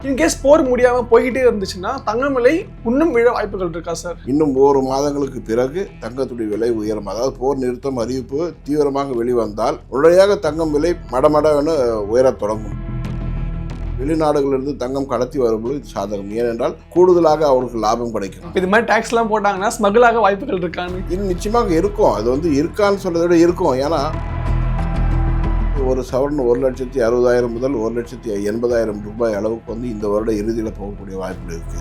In case போர் முடியாம போய்கிட்டே இருந்துச்சுன்னா தங்கம் விலை இன்னும் விழ வாய்ப்புகள் இருக்கா சார்? இன்னும் 1 மாதங்களுக்கு பிறகு தங்கத்துடைய விலை உயரும். அதாவது போர் நிறுத்தம் அறிவிப்பு தீவிரமாக வெளிவந்தால் உடனடியாக தங்கம் விலை மடமடவென உயரத் தொடங்கும். வெளிநாடுகளிலிருந்து தங்கம் கடத்தி வரும்போது இது சாதகம். ஏனென்றால் கூடுதலாக அவருக்கு லாபம் கிடைக்கும். இது மாதிரி டாக்ஸ் எல்லாம் போட்டாங்கன்னா ஸ்மகிளாக வாய்ப்புகள் இருக்கான்னு? இது நிச்சயமாக இருக்கும். அது இருக்கான்னு சொல்றதை விட இருக்கும். ஏன்னா ஒரு சவரன் 1,60,000 முதல் 1,80,000 ரூபாய் அளவுக்கு இந்த வருட இறுதியில் போகக்கூடிய வாய்ப்புகள் இருக்கு.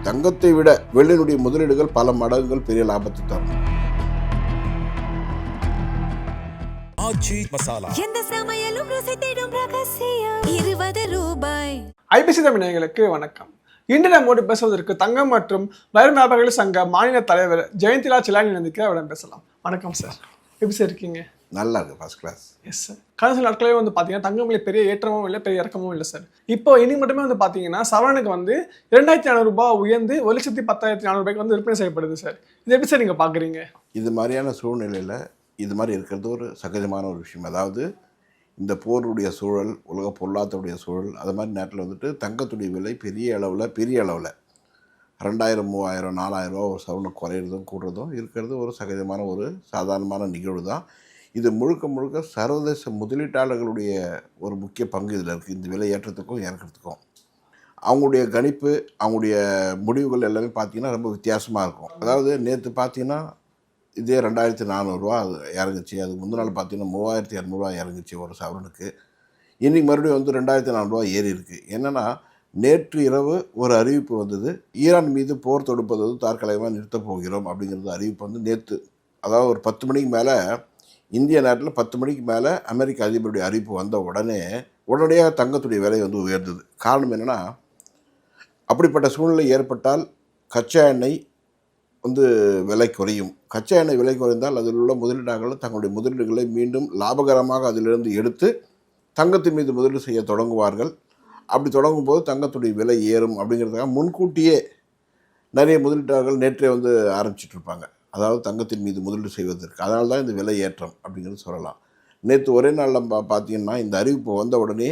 தங்கத்தை விட வெள்ளியினுடைய முதலீடுகள் பல மடங்குகள் பெரிய லாபத்தை தரும். எந்த சமையலும் ருசி தேடும் ரகசியம் 20 ரூபாய். ஐபிசி தமிழ் நேயர்களுக்கு வணக்கம். இன்று நம்மோடு பேசுவதற்கு தங்கம் மற்றும் வைர வியாபாரிகள் சங்க மாநில தலைவர் ஜெயந்திலா சிலானி நந்திக்கு அவரிடம் பேசலாம். வணக்கம் சார், எப்படி சார் இருக்கீங்க? நல்லா இருக்கு, ஃபர்ஸ்ட் கிளாஸ். Yes sir. கடந்த சில நாட்களே பார்த்தீங்கன்னா தங்கம் விலை பெரிய ஏற்றமும் இல்லை, பெரிய இறக்கமும் இல்லை சார். இப்போ இனி மட்டுமே பார்த்தீங்கன்னா சவரனுக்கு 2,400 ரூபாய் உயர்ந்து 1,10,400 ரூபாய்க்கு விற்பனை செய்யப்படுது சார். இது எப்படி சார் நீங்கள் பார்க்குறீங்க? இது மாதிரியான சூழ்நிலையில் இது மாதிரி இருக்கிறது ஒரு சகஜமான ஒரு விஷயம். அதாவது இந்த போருடைய சூழல், உலக பொருளாதாரத்துடைய சூழல், அது மாதிரி நேரத்தில் தங்கத்துடைய விலை பெரிய அளவில் 2,000, 3,000, 4,000 ரூபா ஒரு சவரன் குறையிறதும் கூடுறதும் இருக்கிறது ஒரு சகஜமான ஒரு சாதாரணமான நிகழ்வு தான். இது முழுக்க சர்வதேச முதலீட்டாளர்களுடைய ஒரு முக்கிய பங்கு இதில் இருக்குது. இந்த விலை ஏற்றத்துக்கும் இறக்கிறதுக்கும் அவங்களுடைய கணிப்பு, அவங்களுடைய முடிவுகள் எல்லாமே பார்த்திங்கன்னா ரொம்ப வித்தியாசமாக இருக்கும். அதாவது நேற்று பார்த்திங்கன்னா இதே 2,400 ரூபா இறங்குச்சு. அதுக்கு முந்தின நாள் பார்த்திங்கன்னா 3,200 ரூபா இறங்குச்சு ஒரு சவரனுக்கு. இன்றைக்கி மறுபடியும் 2,400 ரூபா ஏறி இருக்குது. என்னென்னா நேற்று இரவு ஒரு அறிவிப்பு வந்தது. ஈரான் மீது போர் தொடுப்பது தற்காலிகமாக நிறுத்தப் போகிறோம் அப்படிங்கிறது அறிவிப்பு நேற்று, அதாவது ஒரு 10 மணிக்கு மேலே, இந்திய நேரத்தில் 10 மணிக்கு மேலே அமெரிக்க அதிபருடைய அறிவிப்பு வந்த உடனடியாக தங்கத்துடைய விலை உயர்ந்தது. காரணம் என்னென்னா, அப்படிப்பட்ட சூழ்நிலை ஏற்பட்டால் கச்சா எண்ணெய் விலை குறையும். கச்சா எண்ணெய் விலை குறைந்தால் அதில் உள்ள முதலீட்டாளர்கள் தங்களுடைய முதலீடுகளை மீண்டும் லாபகரமாக அதிலிருந்து எடுத்து தங்கத்தின் மீது முதலீடு செய்ய தொடங்குவார்கள். அப்படி தொடங்கும் போது தங்கத்துடைய விலை ஏறும் அப்படிங்கிறதுக்காக முன்கூட்டியே நிறைய முதலீட்டாளர்கள் நேற்றே ஆரம்பிச்சிட்ருப்பாங்க. அதாவது தங்கத்தின் மீது முதலீடு செய்வதற்கு. அதனால தான் இந்த விலை ஏற்றம் அப்படிங்கிறது சொல்லலாம். நேற்று ஒரே நாளில் பார்த்தீங்கன்னா இந்த அறிவிப்பு வந்த உடனே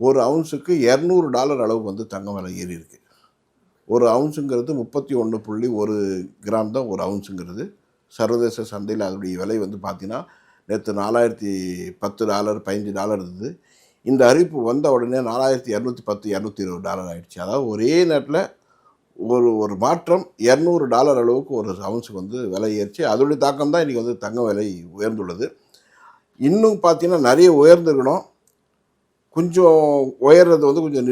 ஒரு அவுன்ஸுக்கு $200 அளவுக்கு தங்கம் விலை ஏறி இருக்குது. ஒரு அவுன்ஸுங்கிறது 31.1 கிராம் தான் ஒரு அவுன்ஸுங்கிறது. சர்வதேச சந்தையில் அதனுடைய விலை பார்த்திங்கன்னா நேற்று $4,010, $15 இருந்தது. இந்த அறிவிப்பு வந்த உடனே $4,210, $220 ஆகிடுச்சு. அதாவது ஒரே நேரத்தில் ஒரு மாற்றம் $200 அளவுக்கு ஒரு அவுன்ஸுக்கு விலை ஏறிச்சு. அதோடைய தாக்கம் தான் இன்றைக்கி தங்க விலை உயர்ந்துள்ளது. இன்னும் பார்த்திங்கன்னா நிறைய உயர்ந்துருக்கணும். கொஞ்சம் உயர்றது கொஞ்சம்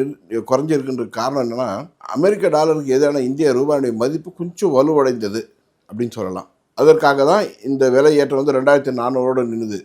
குறைஞ்சிருக்குன்ற காரணம் என்னென்னா, அமெரிக்க டாலருக்கு எதிரான இந்திய ரூபாயுடைய மதிப்பு கொஞ்சம் வலுவடைந்தது அப்படின்னு சொல்லலாம். அதற்காக தான் இந்த விலை ஏற்றம் 2,400 நின்றுது.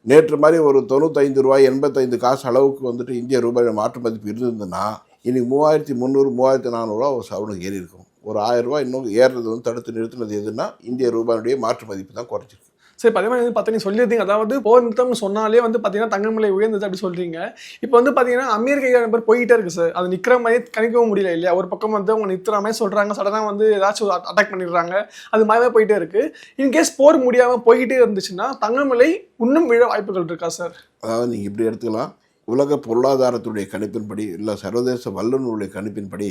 நேற்று மாதிரி ஒரு 95 ரூபாய் 85 காசு அளவுக்கு இந்திய ரூபாயோட மாற்று மதிப்பு இருந்ததுன்னா இன்றைக்கி 3,300, 3,400 ரூபா ஒரு சவரனுக்கு ஏறி இருக்கும். ஒரு 1,000 ரூபா இன்னும் ஏறுறது தடுத்து நிறுத்தினது எதுன்னா இந்திய ரூபாயுடைய மாற்று மதிப்பு தான் குறைச்சிருக்கு. சரி, அதே மாதிரி பார்த்தீங்கன்னா சொல்லியிருந்தீங்க, அதாவது போர் நிறுத்தம்னு சொன்னாலே பார்த்தீங்கன்னா தங்கம் விலை உயர்ந்தது அப்படி சொல்கிறீங்க. இப்போ பார்த்தீங்கன்னா அமெரிக்க நம்பர் போய்கிட்டே இருக்குது சார். அது நிற்கிற மாதிரி கணிக்கவும் முடியல இல்லையா? ஒரு பக்கம் அவங்க நிறுத்துற மாதிரி சொல்கிறாங்க, சடனாக ஏதாச்சும் அட்டாக் பண்ணிடுறாங்க, அது மாதிரியே போயிட்டே இருக்குது. இன்கேஸ் போர் முடியாமல் போய்கிட்டே இருந்துச்சுன்னா தங்கம் விலை இன்னும் விழ வாய்ப்புகள் இருக்கா சார்? அதாவது நீங்கள் இப்படி எடுத்துக்கலாம். உலக பொருளாதாரத்துடைய கணிப்பின்படி, இல்லை சர்வதேச வல்லுநருடைய கணிப்பின்படி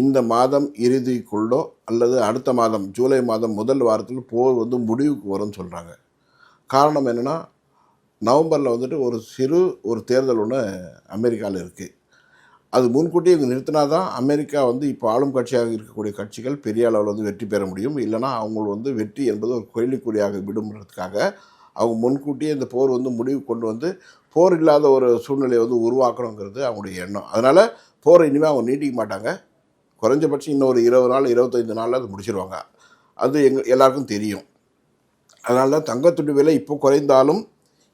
இந்த மாதம் இறுதிக்குள்ளோ அல்லது அடுத்த மாதம் ஜூலை மாதம் முதல் வாரத்தில் போர் முடிவுக்கு வரும்னு சொல்கிறாங்க. காரணம் என்னென்னா, நவம்பரில் ஒரு தேர்தல் ஒன்று அமெரிக்காவில் இருக்குது. அது முன்கூட்டியே இவங்க நிறுத்தினா தான் அமெரிக்கா இப்போ ஆளும் கட்சியாக இருக்கக்கூடிய கட்சிகள் பெரிய அளவில் வெற்றி பெற முடியும். இல்லைனா அவங்க வெற்றி என்பது ஒரு கேள்விக்குறியாக விடும்ன்றதுக்காக அவங்க முன்கூட்டியே இந்த போர் முடிவு கொண்டு போர் இல்லாத ஒரு சூழ்நிலையை உருவாக்கணுங்கிறது அவங்களுடைய எண்ணம். அதனால் போரை இனிமேல் அவங்க நீட்டிக்க மாட்டாங்க. குறைஞ்சபட்சம் இன்னும் ஒரு 20 நாள் 25 நாளில் அது முடிச்சிருவாங்க. அது எல்லாருக்கும் தெரியும். அதனால தான் தங்கத்துடைய விலை இப்போ குறைந்தாலும்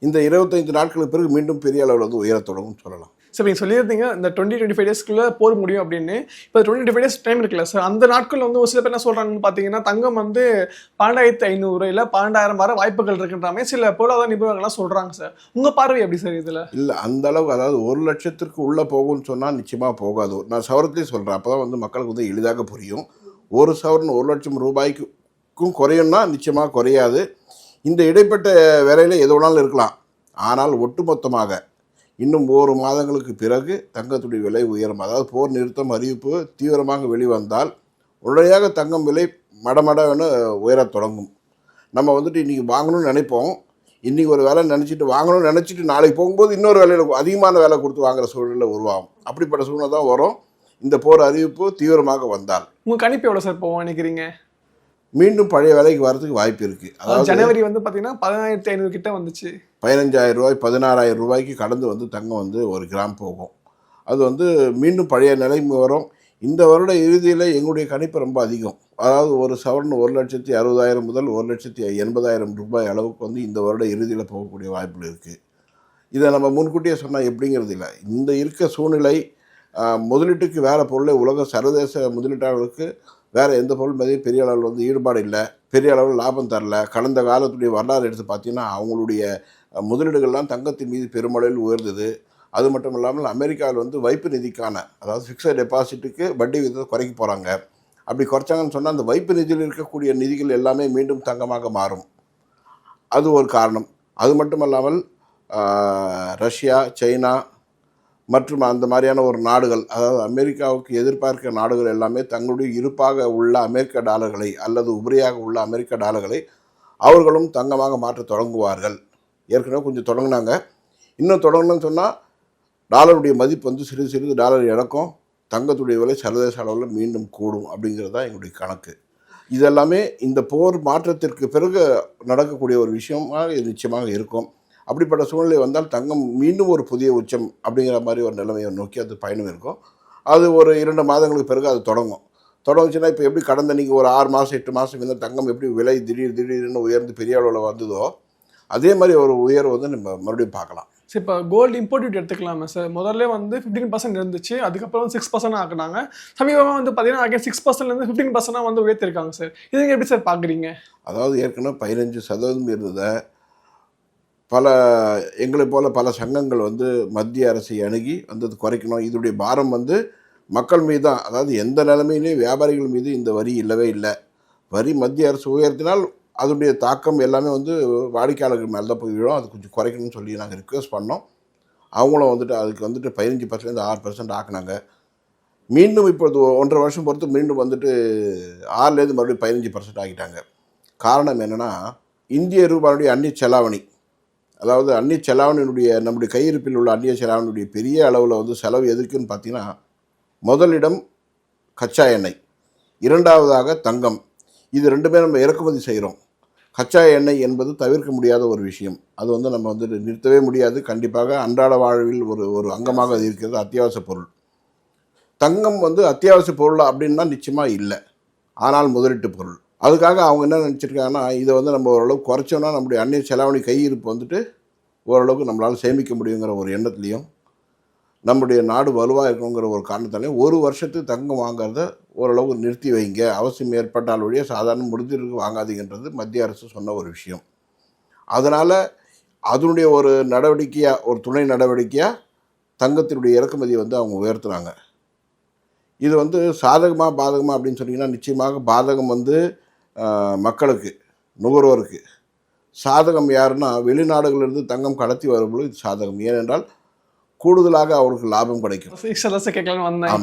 இந்த 25 நாட்களுக்கு பிறகு மீண்டும் பெரிய அளவில் உயரத் தொடங்கும்னு சொல்லலாம். சார், நீங்கள் சொல்லியிருந்தீங்க இந்த 20-25 டேஸ்க்குள்ளே போர் முடியும் அப்படின்னு. இப்போ 20-25 டேஸ் டைம் இருக்குல்ல சார், அந்த நாட்கள் ஒரு சில பேர் என்ன சொல்கிறாங்கன்னு பார்த்தீங்கன்னா தங்கம் 12,500 இல்லை 12,000 வர வாய்ப்புகள் இருக்குன்ற மாதிரி சில பொருளாதார நிபுணர்கள்லாம் சொல்கிறாங்க சார். உங்கள் பார்வை எப்படி சார் இதில்? இல்லை, அந்த அளவுக்கு, அதாவது 1 லட்சத்திற்கு உள்ளே போகும்னு சொன்னால் நிச்சயமாக போகாது. நான் சவரத்தையும் சொல்கிறேன், அப்போ தான் மக்களுக்கு எளிதாக புரியும். ஒரு சவரன் 1 லட்சம் ரூபாய்க்கும் குறையும்னா நிச்சயமாக குறையாது. இந்த இடைப்பட்ட விலையில் எது வேணாலும் இருக்கலாம். ஆனால் ஒட்டுமொத்தமாக இன்னும் 1 மாதங்களுக்கு பிறகு தங்கத்துடைய விலை உயரும். அதாவது போர் நிறுத்தம் அறிவிப்பு தீவிரமாக வெளிவந்தால் உடனடியாக தங்கம் விலை மடமடன்னு உயரத் தொடங்கும். நம்ம வந்துட்டு இன்றைக்கி வாங்கணும்னு நினைப்போம், இன்றைக்கி ஒரு வேலை நினச்சிட்டு வாங்கணும்னு நினச்சிட்டு நாளைக்கு போகும்போது இன்னொரு விலையில் அதிகமான வேலை கொடுத்து வாங்குகிற சூழ்நிலை உருவாகும். அப்படிப்பட்ட சூழ்நிலை தான் வரும் இந்த போர் அறிவிப்பு தீவிரமாக வந்தால். உங்கள் கணிப்பு எவ்வளோ சார் போவோம் நினைக்கிறீங்க? மீண்டும் பழைய விலைக்கு வரதுக்கு வாய்ப்பு இருக்குது. அதாவது ஜனவரி வந்து பார்த்தீங்கன்னா 11500 கிட்ட வந்துச்சு. 15,000 ரூபாய் 16,000 ரூபாய்க்கு கடந்து வந்து தங்கம் வந்து 1 கிராம் போகும். அது வந்து மீண்டும் பழைய நிலைமை வரும். இந்த வருட இறுதியில் எங்களுடைய கணிப்பு ரொம்ப அதிகம். அதாவது ஒரு சவரன் 1,60,000 முதல் 1,80,000 ரூபாய் அளவுக்கு வந்து இந்த வருட இறுதியில் போகக்கூடிய வாய்ப்புகள் இருக்குது. இதை நம்ம முன்கூட்டியே சொன்னால் எப்படிங்கிறது இல்லை. இந்த இருக்க சூழ்நிலை முதலீட்டுக்கு வேறு பொருளை உலக சர்வதேச முதலீட்டாளர்களுக்கு வேறு எந்த பொருள் மீதையும் பெரிய அளவில் வந்து ஈடுபாடு இல்லை, பெரிய அளவில் லாபம் தரல. கடந்த காலத்துடைய வரலாறு எடுத்து பார்த்தீங்கன்னா அவங்களுடைய முதலீடுகள்லாம் தங்கத்தின் மீது பெருமளவில் உயர்ந்தது. அது மட்டும் இல்லாமல் அமெரிக்காவில் வந்து வைப்பு நிதிக்கான, அதாவது ஃபிக்ஸட் டெபாசிட்டுக்கு வட்டி விகிதத்தை குறைக்க போகிறாங்க. அப்படி குறைச்சாங்கன்னு சொன்னால் அந்த வைப்பு நிதியில் இருக்கக்கூடிய நிதிகள் எல்லாமே மீண்டும் தங்கமாக மாறும். அது ஒரு காரணம். அது மட்டும் இல்லாமல் ரஷ்யா, சைனா மற்றும் அந்த மாதிரியான ஒரு நாடுகள், அதாவது அமெரிக்காவுக்கு எதிர்பார்க்கிற நாடுகள் எல்லாமே தங்களுடைய இருப்பாக உள்ள அமெரிக்க டாலர்களை அல்லது உபரியாக உள்ள அமெரிக்க டாலர்களை அவர்களும் தங்கமாக மாற்ற தொடங்குவார்கள். ஏற்கனவே கொஞ்சம் தொடங்கினாங்க. இன்னும் தொடங்கணும்னு சொன்னால் டாலருடைய மதிப்பு வந்து சிறிது சிறிது டாலர் இழக்கும், தங்கத்துடைய விலை சர்வதேச அளவில் மீண்டும் கூடும் அப்படிங்கிறது தான் எங்களுடைய கணக்கு. இதெல்லாமே இந்த போர் மாற்றத்திற்கு பிறகு நடக்கக்கூடிய ஒரு விஷயமாக இது நிச்சயமாக இருக்கும். அப்படிப்பட்ட சூழ்நிலை வந்தால் தங்கம் மீண்டும் ஒரு புதிய உச்சம் அப்படிங்கிற மாதிரி ஒரு நிலைமையை நோக்கி அது பயணம் இருக்கும். அது ஒரு 2 மாதங்களுக்கு பிறகு அது தொடங்குச்சுன்னா இப்போ எப்படி கடந்த நீங்கள் ஒரு 6 மாதம் 8 மாதம் இந்த தங்கம் எப்படி விலை திடீர்னு உயர்ந்து பெரிய அளவில் வந்ததோ அதே மாதிரி ஒரு உயர்வு வந்து நம்ம மறுபடியும் பார்க்கலாம். சரி, இப்போ கோல்டு இம்போர்ட் டியூட்டி எடுத்துக்கலாமா சார்? முதல்ல வந்து 15% இருந்துச்சு, அதுக்கப்புறம் 6% ஆக்குனாங்க. சமீபமாக வந்து பார்த்தீங்கன்னா அகைன் 6%லேருந்து 15% வந்து உயர்த்திருக்காங்க சார். இதுங்க எப்படி சார் பார்க்குறீங்க? அதாவது ஏற்கனவே 15% இருந்ததை எங்களை போல் பல சங்கங்கள் வந்து மத்திய அரசை அணுகி வந்து அது குறைக்கணும், இதோடைய பாரம் வந்து மக்கள் மீது தான், அதாவது எந்த நிலைமையிலையும் வியாபாரிகள் மீது இந்த வரி இல்லவே இல்லை. வரி மத்திய அரசு உயர்த்தினால் அதனுடைய தாக்கம் எல்லாமே வந்து வாடிக்கையாளர்கள் மேலே தான் போய் விழும். அது கொஞ்சம் குறைக்கணும்னு சொல்லி நாங்கள் ரிக்வெஸ்ட் பண்ணோம். அவங்களும் வந்துட்டு அதுக்கு வந்துட்டு 15% 6% ஆக்குனாங்க. மீண்டும் இப்பொழுது 1.5 வருஷம் பொறுத்து மீண்டும் வந்துட்டு 6லேருந்து மறுபடியும் 15% ஆக்கிட்டாங்க. காரணம் என்னென்னா இந்திய ரூபாயுடைய அந்நிய செலாவணி, அதாவது அந்நிய செலாவணியினுடைய நம்முடைய கையிருப்பில் உள்ள அந்நிய செலாவணியுடைய பெரிய அளவில் வந்து செலவு எதுக்குன்னு பார்த்தீங்கன்னா முதலிடம் கச்சா எண்ணெய், இரண்டாவதாக தங்கம். இது 2மே நம்ம இறக்குமதி செய்கிறோம். கச்சா எண்ணெய் என்பது தவிர்க்க முடியாத ஒரு விஷயம். அது வந்து நம்ம வந்து நிறுத்தவே முடியாது. கண்டிப்பாக அன்றாட வாழ்வில் ஒரு அங்கமாக அது இருக்கிறது, அத்தியாவசிய பொருள். தங்கம் வந்து அத்தியாவசிய பொருள் அப்படின்னா நிச்சயமாக இல்லை, ஆனால் முதலீட்டு பொருள். அதுக்காக அவங்க என்ன நினச்சிருக்காங்கன்னா இதை வந்து நம்ம ஓரளவுக்கு குறைச்சோன்னா நம்முடைய அந்நிய செலாவணி கையிருப்பு வந்துட்டு ஓரளவுக்கு நம்மளால் சேமிக்க முடியுங்கிற ஒரு எண்ணத்துலேயும் நம்முடைய நாடு வலுவாக இருக்கணுங்கிற ஒரு காரணத்தாலையும் 1 வருஷத்துக்கு தங்கம் வாங்கிறத ஓரளவுக்கு நிறுத்தி வைங்க, அவசியம் ஏற்பட்டால் வழியே சாதாரண முடிஞ்சிருக்கு வாங்காதீங்கன்றது மத்திய அரசு சொன்ன ஒரு விஷயம். அதனால் அதனுடைய ஒரு நடவடிக்கையாக, ஒரு துணை நடவடிக்கையாக தங்கத்தினுடைய இறக்குமதியை வந்து அவங்க உயர்த்துனாங்க. இது வந்து சாதகமாக பாதகமாக அப்படின்னு சொன்னீங்கன்னா நிச்சயமாக பாதகம் வந்து மக்களுக்கு, நுகர்வோருக்கு. சாதகம் யாருன்னா வெளிநாடுகளிலிருந்து தங்கம் கடத்தி வரும்போது இது சாதகம். ஏனென்றால் கூடுதலாக அவருக்கு லாபம் கிடைக்கும்.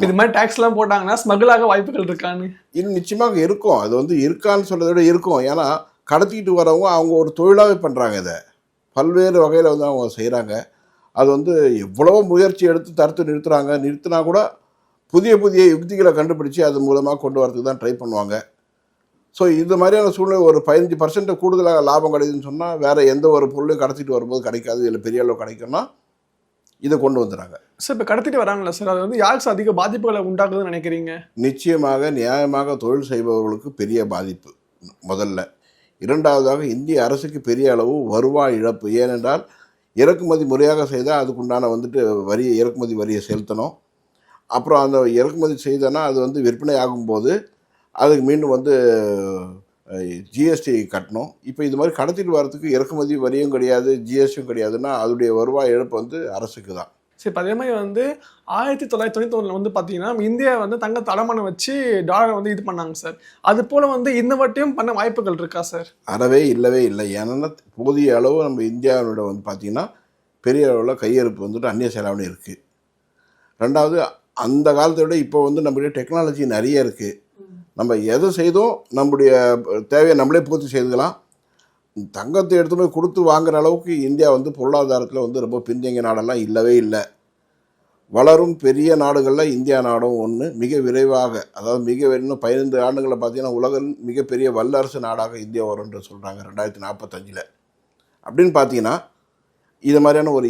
இது மாதிரி டாக்ஸ்லாம் போட்டாங்கன்னா ஸ்மகிளாக வாய்ப்புகள் இருக்கான்னு இது நிச்சயமாக இருக்கும். அது வந்து இருக்கான்னு சொல்றதை விட இருக்கும். ஏன்னா கடத்திக்கிட்டு வரவங்க அவங்க ஒரு தொழிலாகவே பண்ணுறாங்க. இதை பல்வேறு வகையில் வந்து அவங்க செய்கிறாங்க. அது வந்து எவ்வளவோ முயற்சி எடுத்து தடுத்து நிறுத்தினா கூட புதிய புதிய யுக்திகளை கண்டுபிடிச்சி அது மூலமாக கொண்டு வரதுக்கு தான் ட்ரை பண்ணுவாங்க. ஸோ இந்த மாதிரியான சூழ்நிலை ஒரு 15% கூடுதலாக லாபம் கிடைக்குதுன்னு சொன்னால் வேறு எந்த ஒரு பொருளையும் கடத்திட்டு வரும்போது கிடைக்காது. இதில் பெரிய அளவு கிடைக்கும்னா இதை கொண்டு வந்துடுறாங்க. சார் இப்போ கடத்திட்டு வராங்களா சார், அது வந்து யாருக்கு அதிக பாதிப்புகளை உண்டாக்குதுன்னு நினைக்கிறீங்க? நிச்சயமாக நியாயமாக தொழில் செய்பவர்களுக்கு பெரிய பாதிப்பு முதல்ல. இரண்டாவதாக இந்திய அரசுக்கு பெரிய அளவு வருவாய் இழப்பு. ஏனென்றால் இறக்குமதி முறையாக செய்தால் அதுக்குண்டான வந்துட்டு இறக்குமதி வரியை செலுத்தணும். அப்புறம் அந்த இறக்குமதி செய்தோன்னா அது வந்து விற்பனை ஆகும்போது அதுக்கு மீண்டும் வந்து ஜிஎஸ்டி கட்டணும். இப்போ இது மாதிரி கடத்திட்டு வரதுக்கு இறக்குமதி வரியும் கிடையாது, ஜிஎஸ்டியும் கிடையாதுன்னா அதோடைய வருவாய் இழப்பு வந்து அரசுக்கு தான். சரி, இப்போ அதே மாதிரி வந்து 1991 வந்து பார்த்தீங்கன்னா இந்தியா வந்து தங்கத்தை அடமானம் வச்சு டாலரை வந்து இது பண்ணாங்க சார். அது போல் வந்து இந்த வாட்டியும் பண்ண வாய்ப்புகள் இருக்கா சார்? அறவே இல்லவே இல்லை. ஏன்னா போதிய அளவு நம்ம இந்தியாவோட வந்து பார்த்திங்கன்னா பெரிய அளவில் கையிருப்பு வந்துட்டு அந்நிய செலாவணி இருக்குது. ரெண்டாவது, அந்த காலத்தை விட இப்போ வந்து நம்மளுடைய டெக்னாலஜி நிறைய இருக்குது. நம்ம எது செய்தோம் நம்முடைய தேவையை நம்மளே பூர்த்தி செய்துக்கலாம். தங்கத்தை எடுத்து போய் கொடுத்து வாங்குற அளவுக்கு இந்தியா வந்து பொருளாதாரத்தில் வந்து ரொம்ப பின்தங்கிய நாடெல்லாம் இல்லவே இல்லை. வளரும் பெரிய நாடுகளில் இந்தியா நாடும் ஒன்று. மிக விரைவாக, அதாவது இன்னும் 15 ஆண்டுகளில் பார்த்தீங்கன்னா உலகின் மிகப்பெரிய வல்லரசு நாடாக இந்தியா வரும்னு சொல்கிறாங்க 2045. அப்படின்னு பார்த்தீங்கன்னா இது மாதிரியான ஒரு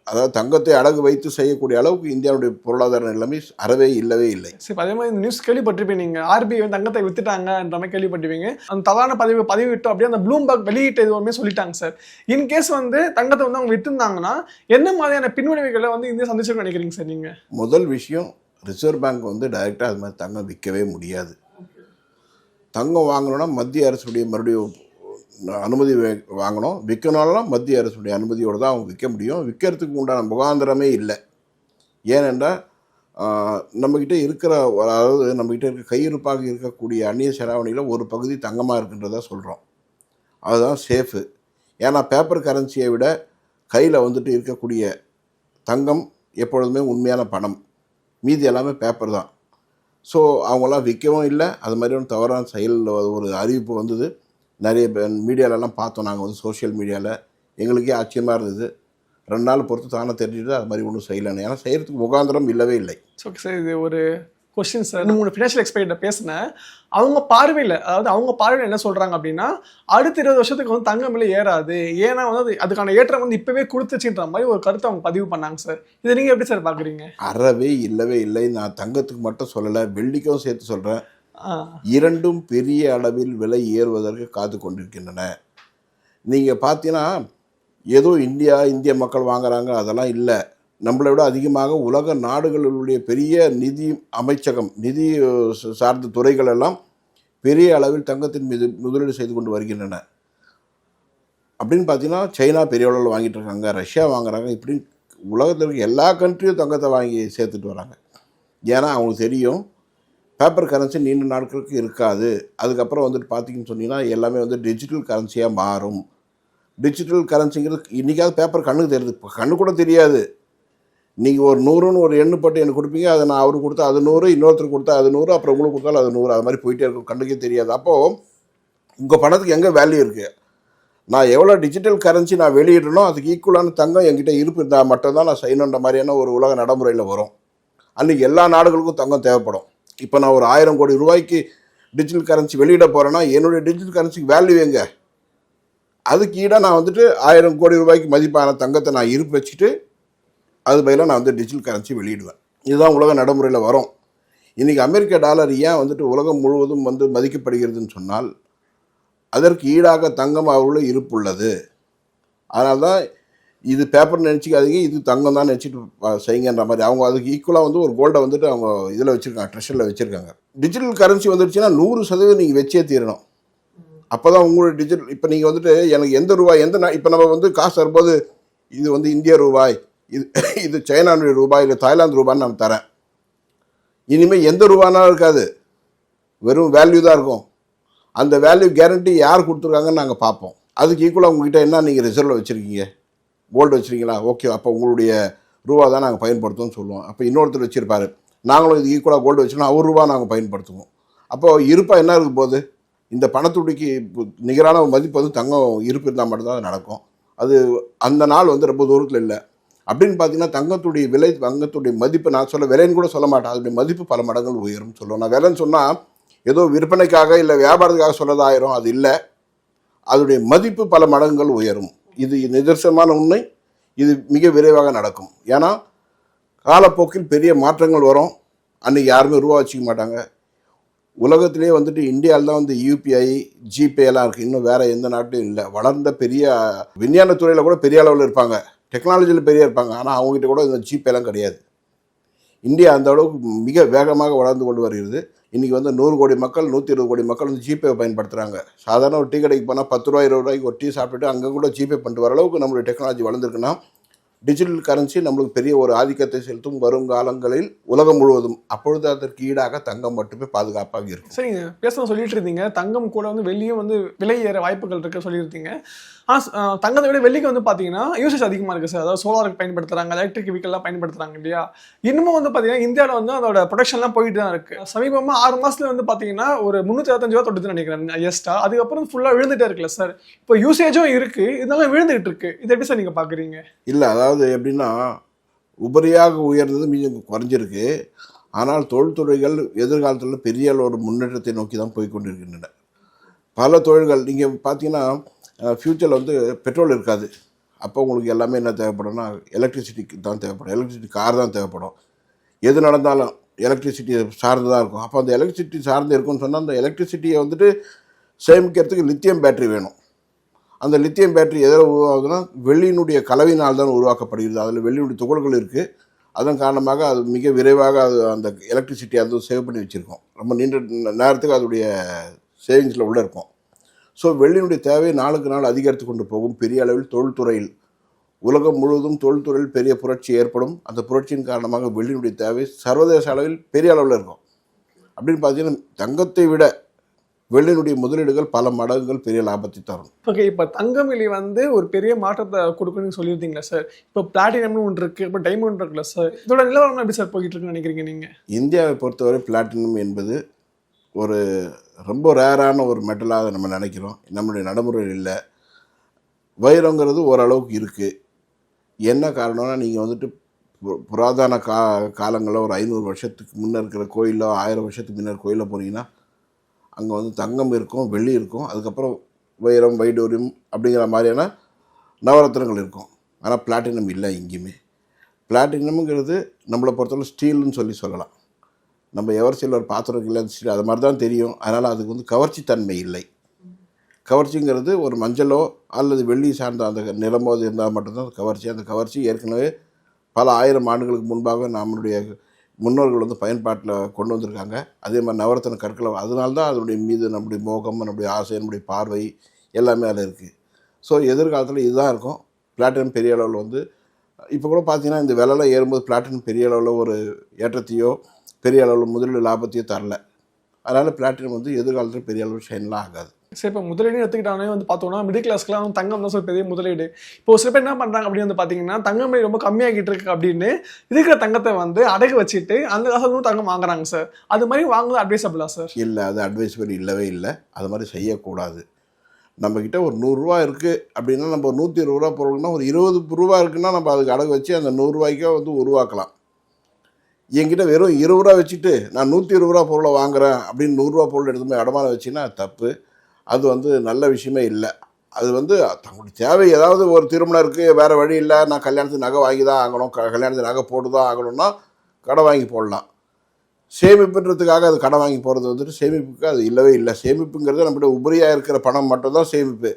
அதாவது தங்கத்தை அடகு வைத்து செய்யக்கூடிய அளவுக்கு இந்தியாவுடைய பொருளாதார நிலைமை அறவே இல்லவே இல்லை. சரி, அதே மாதிரி இந்த நியூஸ் கேள்விப்பட்டிருப்பீங்க, நீங்கள் RBI தங்கத்தை வித்துட்டாங்கன்ற மாதிரி கேள்விப்பட்டிருப்பீங்க. அந்த தவறான பதிவு விட்டு அப்படியே அந்த ப்ளூம்பர்க் வெளியிட்ட இதுவுமே சொல்லிட்டாங்க சார். இன்கேஸ் வந்து தங்கத்தை வந்து அவங்க விட்டுருந்தாங்கன்னா என்ன மாதிரியான பின்விளைவுகளை வந்து இந்தியா சந்திச்சுன்னு நினைக்கிறீங்க சார் நீங்கள்? முதல் விஷயம், ரிசர்வ் பேங்க் வந்து டைரெக்டாக அது மாதிரி தங்கம் விற்கவே முடியாது. தங்கம் வாங்கணும்னா மத்திய அரசுடைய மறுபடியும் அனுமதி வாங்கணும். விற்கணும்னா மத்திய அரசுடைய அனுமதியோடு தான் அவங்க விற்க முடியும். விற்கிறதுக்கு உண்டான முகாந்திரமே இல்லை. ஏனென்றால் நம்மக்கிட்ட இருக்கிற, அதாவது நம்மக்கிட்ட இருக்க கையிருப்பாக இருக்கக்கூடிய அந்நிய செலாவணியில் ஒரு பகுதி தங்கமாக இருக்குன்றத சொல்கிறோம். அதுதான் சேஃபு. ஏன்னா பேப்பர் கரன்சியை விட கையில் வந்துட்டு இருக்கக்கூடிய தங்கம் எப்பொழுதுமே உண்மையான பணம், மீதி எல்லாமே பேப்பர் தான். ஸோ அவங்களாம் விற்கவும் இல்லை. அது மாதிரி ஒரு தவறான செயலில் ஒரு அறிவிப்பு வந்தது. நிறைய மீடியாலெல்லாம் பார்த்தோம். நாங்கள் வந்து சோஷியல் மீடியாவில் எங்களுக்கே ஆச்சரியமாக இருந்தது. 2 நாள் பொறுத்து தானே தெரிஞ்சுட்டு அது மாதிரி ஒன்றும் செய்யலைன்னு. ஏன்னா செய்கிறதுக்கு முகாந்திரம் இல்லவே இல்லை. ஓகே சார், இது ஒரு கொஸ்டின் சார். 3 ஃபினான்ஷியல் எக்ஸ்பர்ட்ட பேசினேன். அவங்க பார்வையில், அதாவது அவங்க பார்வையில் என்ன சொல்கிறாங்க அப்படின்னா, அடுத்த 20 வருஷத்துக்கு வந்து தங்கம் விலை ஏறாது, ஏன்னா வந்து அதுக்கான ஏற்றம் வந்து இப்போவே கொடுத்துச்சுன்ற மாதிரி ஒரு கருத்தை அவங்க பதிவு பண்ணாங்க சார். இதை நீங்கள் எப்படி சார் பார்க்குறீங்க? அறவே இல்லவே இல்லை. நான் தங்கத்துக்கு மட்டும் சொல்லலை, வெள்ளிக்கும் சேர்த்து சொல்கிறேன். இரண்டும் பெரிய அளவில் விலை ஏறுவதற்கு காத்து கொண்டிருக்கின்றன. நீங்கள் பார்த்தீங்கன்னா ஏதோ இந்திய மக்கள் வாங்குறாங்க அதெல்லாம் இல்லை. நம்மளை விட அதிகமாக உலக நாடுகளுடைய பெரிய நிதி அமைச்சகம், நிதி சார்ந்த துறைகள் எல்லாம் பெரிய அளவில் தங்கத்தின் மீது முதலீடு செய்து கொண்டு வருகின்றன. அப்படின்னு பார்த்தீங்கன்னா சைனா பெரிய அளவில் வாங்கிட்டு இருக்காங்க, ரஷ்யா வாங்குறாங்க. இப்படி உலகத்தில் இருக்க எல்லா கண்ட்ரியும் தங்கத்தை வாங்கி சேர்த்துட்டு வராங்க. ஏன்னா அவங்களுக்கு தெரியும் பேப்பர் கரன்சி நீண்ட நாட்களுக்கு இருக்காது. அதுக்கப்புறம் வந்துட்டு பார்த்தீங்கன்னு சொன்னீங்கன்னா எல்லாமே வந்து டிஜிட்டல் கரன்சியாக மாறும். டிஜிட்டல் கரன்சிங்கிறது இன்றைக்காவது பேப்பர் கண்ணுக்கு தெரியுது, கண்ணு கூட தெரியாது. நீங்கள் ஒரு 100ன்னு ஒரு எண்ணு பட்டு எனக்கு கொடுப்பீங்க, அதை நான் அவருக்கு கொடுத்தா அது 100, இன்னொருத்தருக்கு கொடுத்தா அது 100, அப்புறம் உங்களுக்கு கொடுத்தாலும் அது 100, அது மாதிரி போயிட்டே இருக்கும், கண்ணுக்கே தெரியாது. அப்போது உங்கள் பணத்துக்கு எங்கே வேல்யூ இருக்குது? நான் எவ்வளோ டிஜிட்டல் கரன்சி நான் வெளியிடணும் அதுக்கு ஈக்குவலான தங்கம் என்கிட்ட இருப்பு இருந்தால் மட்டும்தான் நான் செய்யணுன்ற மாதிரியான ஒரு உலக நடைமுறையில் வரும். அன்றைக்கி எல்லா நாடுகளுக்கும் தங்கம் தேவைப்படும். இப்போ நான் ஒரு 1000 கோடி ரூபாய்க்கு டிஜிட்டல் கரன்சி வெளியிட போகிறேன்னா என்னுடைய டிஜிட்டல் கரன்சிக்கு வேல்யூ எங்கே? அதுக்கு ஈடாக நான் வந்துட்டு 1000 கோடி ரூபாய்க்கு மதிப்பான தங்கத்தை நான் இருப்பு வச்சுட்டு அது பதிலாக நான் வந்து டிஜிட்டல் கரன்சி வெளியிடுவேன். இதுதான் உலக நடைமுறையில் வரும். இன்றைக்கி அமெரிக்க டாலர் ஏன் வந்துட்டு உலகம் முழுவதும் வந்து மதிக்கப்படுகிறதுன்னு சொன்னால் அதற்கு ஈடாக தங்கம் அவர்களும் இருப்பு உள்ளது. அதனால தான் இது பேப்பர் நினச்சிக்காதீங்க, இது தங்கம் தான் நினச்சிட்டு செய்யுங்கன்ற மாதிரி அவங்க அதுக்கு ஈக்குவலாக வந்து ஒரு கோல்டை வந்துட்டு அவங்க இதில் வச்சுருக்காங்க, ட்ரெஷரில் வச்சுருக்காங்க. டிஜிட்டல் கரன்சி வந்துடுச்சுன்னா 100% நீங்கள் வச்சே தீரணும். அப்போ தான் உங்களுடைய டிஜிட்டல், இப்போ நீங்கள் வந்துட்டு எனக்கு எந்த ரூபாய் இப்போ நம்ம வந்து காசு தரும்போது இது வந்து இந்திய ரூபாய், இது சைனானுடைய ரூபாய், இல்லை தாய்லாந்து ரூபான்னு நான் தரேன். இனிமேல் எந்த ரூபானாலும் இருக்காது, வெறும் வேல்யூ தான் இருக்கும். அந்த வேல்யூ கேரண்டி யார் கொடுத்துருக்காங்கன்னு நாங்கள் பார்ப்போம். அதுக்கு ஈக்குவலாக உங்கள்கிட்ட என்ன நீங்கள் ரிசர்வில் வச்சுருக்கீங்க, கோல்டு வச்சுருக்கீங்களா, ஓகே, அப்போ உங்களுடைய ரூபா தான் நாங்கள் பயன்படுத்துவோம்னு சொல்லுவோம். அப்போ இன்னொருத்தர் வச்சுருப்பாரு, நாங்களும் இது ஈக்குவலாக கோல்டு வச்சுருந்தோம், அவர் ரூபா நாங்கள் பயன்படுத்துவோம். அப்போது இருப்பாக என்ன இருக்கும் போது இந்த பணத்துடைக்கு நிகரான மதிப்பு வந்து தங்கம் இருப்பு இருந்தால் மட்டும்தான் அது நடக்கும். அது அந்த நாள் வந்து ரொம்ப தூரத்தில் இல்லை. அப்படின்னு பார்த்தீங்கன்னா தங்கத்துடைய விலை, தங்கத்துடைய மதிப்பு, நான் சொல்ல விலைன்னு கூட சொல்ல மாட்டேன், அதனுடைய மதிப்பு பல மடங்கள் உயரும்னு சொல்லுவோம். நான் விலைன்னு சொன்னால் ஏதோ விற்பனைக்காக இல்லை வியாபாரத்துக்காக சொல்லதாயிரும், அது இல்லை. அதனுடைய மதிப்பு பல மடங்குகள் உயரும். இது நிதர்சனமான உண்மை. இது மிக விரைவாக நடக்கும். ஏன்னா காலப்போக்கில் பெரிய மாற்றங்கள் வரும். அன்றைக்கி யாருமே ரூபா வச்சுக்க மாட்டாங்க. உலகத்திலே வந்துட்டு இந்தியாவில் தான் வந்து UPI, ஜிபே எல்லாம் இருக்குது. இன்னும் வேறு எந்த நாட்டிலும் இல்லை. வளர்ந்த பெரிய விஞ்ஞான துறையில் கூட பெரிய அளவில் இருப்பாங்க, டெக்னாலஜியில் பெரிய இருப்பாங்க. ஆனால் அவங்ககிட்ட கூட இந்த ஜிபேலாம் கிடையாது. இந்தியா அந்த அளவுக்கு மிக வேகமாக வளர்ந்து கொண்டு வருகிறது. இன்றைக்கி வந்து 100 கோடி மக்கள், 120 கோடி மக்கள் வந்து ஜிபே பயன்படுத்துகிறாங்க. சாதாரண ஒரு டீ கடைக்கு போனால் 10 ரூபா 20 ரூபாய்க்கு ஒரு டீ சாப்பிட்டுட்டு அங்கே கூட ஜிபே பண்ணிட்டு வர அளவுக்கு நம்மளுடைய டெக்னாலஜி வளர்ந்துருக்குன்னா டிஜிட்டல் கரன்சி நம்மளுக்கு பெரிய ஒரு ஆதிக்கத்தை செலுத்தும் வருங்காலங்களில் உலகம் முழுவதும். அப்பொழுது அதற்கு ஈடாக தங்கம் மட்டுமே பாதுகாப்பாக இருக்கும். சரிங்க, பேச சொல்லிட்டு இருந்தீங்க, தங்கம் கூட வந்து வெளியும் வந்து விலை ஏற வாய்ப்புகள் இருக்க சொல்லியிருந்தீங்க. தங்கத்தை விட வெள்ளிக்கு வந்து பார்த்தீங்கன்னா யூசேஜ் அதிகமாக இருக்குது சார். அதாவது சோலாருக்கு பயன்படுத்துகிறாங்க, எலக்ட்ரிக் வெஹிக்கல்லாம் பயன்படுத்துகிறாங்க இல்லையா. இன்னமும் வந்து பார்த்தீங்கன்னா இந்தியாவில் வந்து அதோட ப்ரொடக்ஷன்லாம் போயிட்டு தான் இருக்குது. சமீபமாக 6 மாதத்துல வந்து பார்த்தீங்கன்னா ஒரு 365 ரூபா தொட்டுன்னு நினைக்கிறேன் எஸ்டா. அதுக்கப்புறம் ஃபுல்லாக விழுந்துட்டே இருக்குல்ல சார். இப்போ யூசேஜும் இருக்குது, இதெல்லாம் விழுந்துகிட்டு இருக்கு. இதை எப்படி சார் நீங்கள் பார்க்குறீங்க? இல்லை, அதாவது எப்படின்னா உபரியாக உயர்ந்தது மீண்டும் குறைஞ்சிருக்கு. ஆனால் தொழில்துறைகள் எதிர்காலத்தில் பெரிய அளவு ஒரு முன்னேற்றத்தை நோக்கி தான் போய் கொண்டிருக்கின்றன. பல தொழில்கள் நீங்கள் பார்த்தீங்கன்னா ஃப்யூச்சரில் வந்து பெட்ரோல் இருக்காது. அப்போ உங்களுக்கு எல்லாமே என்ன தேவைப்படும்னா எலக்ட்ரிசிட்டிக்கு தான் தேவைப்படும். எலக்ட்ரிசிட்டி கார் தான் தேவைப்படும். எது நடந்தாலும் எலக்ட்ரிசிட்டி சார்ந்து தான் இருக்கும். அப்போ அந்த எலக்ட்ரிசிட்டி சார்ந்து இருக்குன்னு சொன்னால் அந்த எலக்ட்ரிசிட்டியை வந்துட்டு சேமிக்கிறதுக்கு லித்தியம் பேட்டரி வேணும். அந்த லித்தியம் பேட்டரி எதில் உருவாகுதுன்னா வெள்ளியினுடைய கலவையினால் தான் உருவாக்கப்படுகிறது. அதில் வெள்ளியினுடைய துகள்கள் இருக்குது. அதன் காரணமாக அது மிக விரைவாக அது அந்த எலக்ட்ரிசிட்டி அது சேவ் பண்ணி வச்சுருக்கோம். ரொம்ப நீண்ட நேரத்துக்கு அதோடைய சேவிங்ஸில் உள்ளே இருக்கும். ஸோ வெள்ளியினுடைய தேவை நாளுக்கு நாள் அதிகரித்து கொண்டு போகும். பெரிய அளவில் தொழில்துறையில் உலகம் முழுவதும் தொழில்துறையில் பெரிய புரட்சி ஏற்படும். அந்த புரட்சியின் காரணமாக வெள்ளியினுடைய தேவை சர்வதேச அளவில் பெரிய அளவில் இருக்கும். அப்படின்னு பார்த்தீங்கன்னா தங்கத்தை விட வெள்ளியினுடைய முதலீடுகள் பல மடங்குகள் பெரிய லாபத்தை தரும். ஓகே, இப்போ தங்கம் விலை வந்து ஒரு பெரிய மாற்றத்தை கொடுக்குன்னு சொல்லியிருந்தீங்களா சார். இப்போ பிளாட்டினம்னு ஒன்று இருக்குது, இப்போ டைமண்ட் இருக்குல்ல சார். இதோட நிலவரம் எப்படி சார் போயிட்டு இருக்குன்னு நினைக்கிறீங்க நீங்கள்? இந்தியாவை பொறுத்தவரை பிளாட்டினம் என்பது ஒரு ரொம்ப ரேரான ஒரு மெட்டலாக நம்ம நினைக்கிறோம். நம்மளுடைய நடைமுறையில் இல்லை. வைரங்கிறது ஓரளவுக்கு இருக்குது. என்ன காரணம்னா நீங்கள் வந்துட்டு புராதன காலங்களில் ஒரு 500 வருஷத்துக்கு முன்னே இருக்கிற கோயிலோ 1000 வருஷத்துக்கு முன்னர் கோயிலில் போனீங்கன்னா அங்கே வந்து தங்கம் இருக்கும், வெள்ளி இருக்கும், அதுக்கப்புறம் வைரம், வைடூரியம் அப்படிங்கிற மாதிரியான நவரத்னங்கள் இருக்கும். ஆனால் பிளாட்டினம் இல்லை எங்கேயுமே. பிளாட்டினம்ங்கிறது நம்மளை பொறுத்தவரை ஸ்டீல்னு சொல்லலாம். நம்ம எவர் சில்வர் பாத்திரம் இல்லை ஸ்டீல் அது மாதிரி தான் தெரியும். அதனால் அதுக்கு வந்து கவர்ச்சி தன்மை இல்லை. கவர்ச்சிங்கிறது ஒரு மஞ்சளோ அல்லது வெள்ளி சார்ந்த அந்த நிறமோ இருந்தால் மட்டும்தான் அது கவர்ச்சி. அந்த கவர்ச்சி ஏற்கனவே பல 1000 ஆண்டுகளுக்கு முன்பாக நம்மளுடைய முன்னோர்கள் வந்து பயன்பாட்டில் கொண்டு வந்திருக்காங்க. அதே மாதிரி நவரத்ன கற்களை அதனால்தான் அதனுடைய மீது நம்முடைய மோகம், நம்முடைய ஆசை, நம்முடைய பார்வை எல்லாமே அதில் இருக்குது. ஸோ எதிர்காலத்தில் இதுதான் இருக்கும். பிளாட்டினம் பெரிய அளவில் வந்து இப்போ கூட பார்த்தீங்கன்னா இந்த விலைலாம் ஏறும்போது பிளாட்டினம் பெரிய அளவில் ஒரு ஏற்றத்தையோ பெரிய அளவில் முதலீடு லாபத்தையோ தரல. அதனால் பிளாட்டினம் வந்து எதிர்காலத்தில் பெரிய அளவு ஷைன்லாம் ஆகாது. சரி, இப்போ முதலீடு எடுத்துக்கிட்டாலே வந்து பார்த்தோம்னா மிடில் கிளாஸ்க்குலாம் வந்து தங்கம் தான் சார் பெரிய முதலீடு. இப்போ சில பேர் என்ன பண்ணுறாங்க அப்படின்னு வந்து பார்த்தீங்கன்னா தங்கம் விலை ரொம்ப கம்மியாகிட்டு இருக்கு அப்படின்னு இருக்கிற தங்கத்தை வந்து அடகு வச்சுட்டு அந்த காசு தங்கம் வாங்குறாங்க சார். அது மாதிரி வாங்குறது அட்வைசபிளா சார்? இல்லை, அது அட்வைசபிள் இல்லவே இல்லை. அது மாதிரி செய்யக்கூடாது. நம்மக்கிட்ட ஒரு 100 ரூபா இருக்குது அப்படின்னா நம்ம ஒரு 120 ரூபா பொருள்னா ஒரு 20 ரூபா இருக்குன்னா நம்ம அதுக்கு அடகு வச்சு அந்த 100 ரூபாய்க்கோ வந்து உருவாக்கலாம். என்கிட்ட வெறும் 20 ரூபா வச்சுட்டு நான் 120 ரூபா பொருளை வாங்குறேன் அப்படின்னு 100 ரூபா பொருள் எடுத்து போய் அடமானம் வச்சுன்னா தப்பு. அது வந்து நல்ல விஷயமே இல்லை. அது வந்து தங்களுடைய தேவை ஏதாவது ஒரு திருமணம் இருக்குது, வேறு வழி இல்லை, நான் கல்யாணத்துக்கு நகை வாங்கி தான் ஆகணும், கல்யாணத்துக்கு நகை போட்டு தான் ஆகணும்னா கடை வாங்கி போடலாம். சேமிப்புன்றதுக்காக அது கடை வாங்கி போகிறது வந்துட்டு சேமிப்புக்கு அது இல்லவே இல்லை. சேமிப்புங்கிறது நம்மகிட்ட உபரியாக இருக்கிற பணம் மட்டும்தான் சேமிப்பு.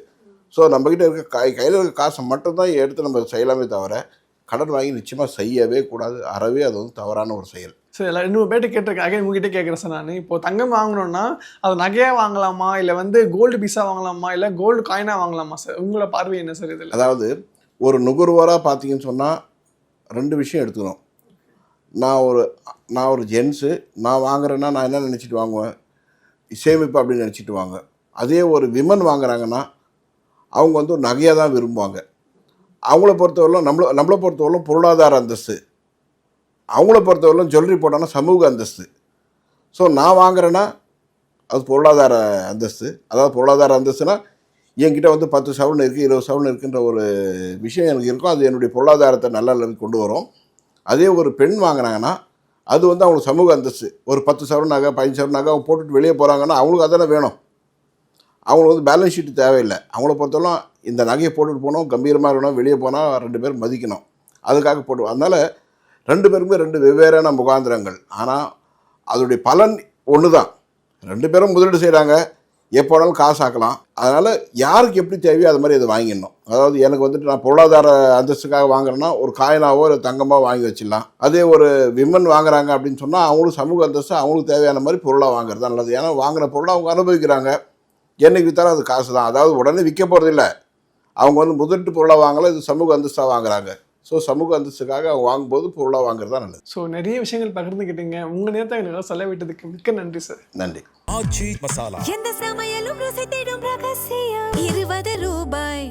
ஸோ நம்மக்கிட்ட இருக்க கையில் இருக்க காசை மட்டும்தான் எடுத்து நம்ம செய்யலாமே தவிர கடன் வாங்கி நிச்சயமாக செய்யவே கூடாது. அறவே அது வந்து தவறான ஒரு செயல். சரி, இல்லை இன்னும் பேட்டு கேட்டிருக்கேன். உங்ககிட்ட கேட்குறேன் சார். நான் இப்போ தங்கம் வாங்கணும்னா அது நகையாக வாங்கலாமா, இல்லை வந்து கோல்டு பீஸாக வாங்கலாமா, இல்லை கோல்டு காயினாக வாங்கலாமா சார்? உங்களோட பார்வை என்ன சார் இதில்? அதாவது ஒரு நுகர்வோராக பார்த்தீங்கன்னு சொன்னால் 2 விஷயம் எடுத்துக்கணும். நான் ஒரு ஜென்ஸு, நான் வாங்குறேன்னா நான் என்ன நினச்சிட்டு வாங்குவேன், சேமிப்பு அப்படின்னு நினச்சிட்டு வாங்குவேன். அதே ஒரு விமன் வாங்குறாங்கன்னா அவங்க வந்து ஒரு நகையாக தான் விரும்புவாங்க. அவங்கள பொறுத்தவரையிலும் நம்மளை பொறுத்தவரையிலும் பொருளாதார அந்தஸ்து, அவங்கள பொறுத்தவரையிலும் ஜுவல்லரி போட்டாங்கன்னா சமூக அந்தஸ்து. ஸோ நான் வாங்குறேன்னா அது பொருளாதார அந்தஸ்து. அதாவது பொருளாதார அந்தஸ்துனா என்கிட்ட வந்து 10 சவரன் இருக்குது, 20 சவரன் இருக்குன்ற ஒரு விஷயம் எனக்கு இருக்கும். அது என்னுடைய பொருளாதாரத்தை நல்ல அளவுக்கு கொண்டு வரும். அதே ஒரு பெண் வாங்கினாங்கன்னா அது வந்து அவங்களுக்கு சமூக அந்தஸ்து. ஒரு 10 சவரன் நகை, 15 சவரன் நகை அவங்க போட்டுட்டு வெளியே போகிறாங்கன்னா அவங்களுக்கு அதெல்லாம் வேணும். அவங்களுக்கு வந்து பேலன்ஸ் ஷீட்டு தேவையில்லை. அவங்கள பொறுத்தவரைக்கும் இந்த நகையை போட்டுட்டு போனோம், கம்பீரமாக இருக்கணும், வெளியே போனால் 2 பேர் மதிக்கணும், அதுக்காக போட்டு. அதனால் 2 பேருக்குமே 2 வெவ்வேறான முகாந்திரங்கள். ஆனால் அதோடைய பலன் ஒன்று தான். 2 பேரும் முதலீடு செய்கிறாங்க, எப்போனாலும் காசு ஆக்கலாம். அதனால் யாருக்கு எப்படி தேவையோ அது மாதிரி அதை வாங்கிடணும். அதாவது எனக்கு வந்துட்டு நான் பொருளாதார அந்தஸ்துக்காக வாங்குறேன்னா ஒரு காயினாவோ ஒரு தங்கமாக வாங்கி வச்சிடலாம். அதே ஒரு விமன் வாங்குறாங்க அப்படின்னு சொன்னால் அவங்களுக்கு சமூக அந்தஸ்து, அவங்களுக்கு தேவையான மாதிரி பொருளாக வாங்குறது தான் நல்லது. ஏன்னா வாங்கின பொருளை அவங்க அனுபவிக்கிறாங்க. என்னைக்கு விற்றாலும் அது காசு தான். அதாவது உடனே விற்க போகிறதில்ல. அவங்க வந்து முதலீட்டு பொருளாக வாங்கலை, இது சமூக அந்தஸ்தாக வாங்குறாங்க. ஸோ சமூக அந்தஸ்துக்காக அவங்க வாங்கும்போது பொருளாக வாங்குறது தான் நல்லது. ஸோ நிறைய விஷயங்கள் பகிர்ந்துக்கிட்டீங்க. உங்கள் நேரத்தை எங்களுக்கு செலவிட்டதுக்கு மிக்க நன்றி சார். நன்றி. எந்த சமையலும் ருசி தேடும் ரகசியம் 20 ரூபாய்.